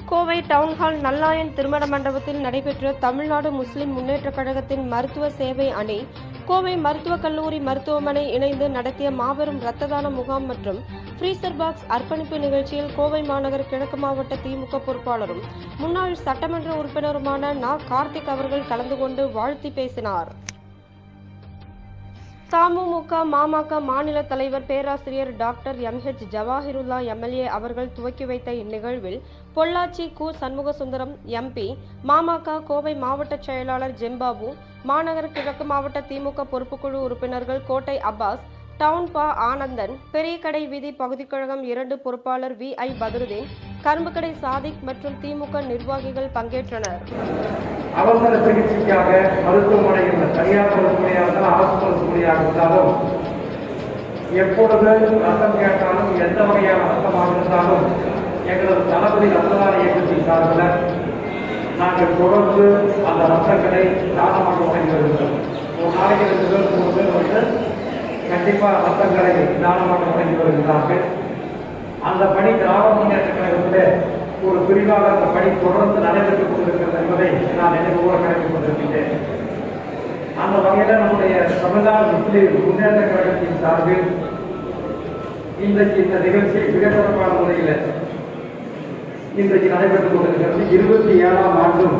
Kovai town hall நல்லாயன் திருமண மண்டபத்தில் நடைபெற்ற தமிழ்நாடு முஸ்லிம் முன்னேற்றக் கழகத்தின் மருத்துவ சேவை அணி கோவை மருத்துவக் கல்லூரி மருத்துவமனை இணைந்து நடத்திய மாபெரும் இரத்த தான முகாம் மற்றும் ஃப்ரீசர் பாக்ஸ் அர்ப்பணிப்பு நிகழ்ச்சியில் கோவை மாநகர் கிழக்கு மாவட்ட திமுக பொறுப்பாளரும் முன்னாள் சட்டமன்ற உறுப்பினருமான கார்த்திக் அவர்கள் கலந்து கொண்டு வாழ்த்தி பேசினார். தமுமுக மாமக மாநில தலைவர் பேராசிரியர் டாக்டர் எம்.ஹெச். ஜவாஹிருல்லா எம்எல்ஏ அவர்கள் துவக்கி வைத்த இந்நிகழ்வில் பொள்ளாச்சி கு. சண்முகசுந்தரம் எம்பி, மாமக கோவை மாவட்ட செயலாளர் ஜெம்பாபு, மாநகர் கிழக்கு மாவட்ட திமுக பொறுப்புக்குழு உறுப்பினர்கள் கோட்டை அப்பாஸ், டவுன் பா. ஆனந்தன், பெரியகடை வீதி பகுதிக்கழகம் 2 பொறுப்பாளர் வி.ஐ. பதருதீன், கரும்புக்கடை சாதிக் மற்றும் திமுக நிர்வாகிகள் பங்கேற்றனர். அவசர சிகிச்சைக்காக மருத்துவமனையில் தனியார் மருத்துவமனையாக அரசு மருத்துவமனையாக இருந்தாலும் எப்பொழுது ரத்தம் கேட்டாலும் எந்த வகையான ரத்தமாக இருந்தாலும் எங்களது தளபதி ரத்ததான இயக்கத்தின் சார்பில் நாங்கள் தொடர்ந்து அந்த ரத்தங்களை தானமாக வழங்கி வருகிறோம். ஒரு நாளைக்கு 2 பேர் 3 பேர் கண்டிப்பாக ரத்தங்களை தானமாக வழங்கி வருகிறார்கள். அந்த பணி திராவிட முன்னேற்ற கழகத்தில் ஒரு பிரிவாக அந்த பணி தொடர்ந்து நடைபெற்றுக் கொண்டிருக்கிறது என்பதை நான் நினைவுகூர கடமைக் கொண்டிருக்கின்றேன். அந்த வகையில் நம்முடைய தமிழ்நாடு முஸ்லிம் முன்னேற்ற கழகத்தின் சார்பில் இன்றைக்கு இந்த நிகழ்ச்சி மிக சிறப்பான முறையில் இன்றைக்கு நடைபெற்றுக் கொண்டிருக்கிறது. 27ஆம் ஆண்டும்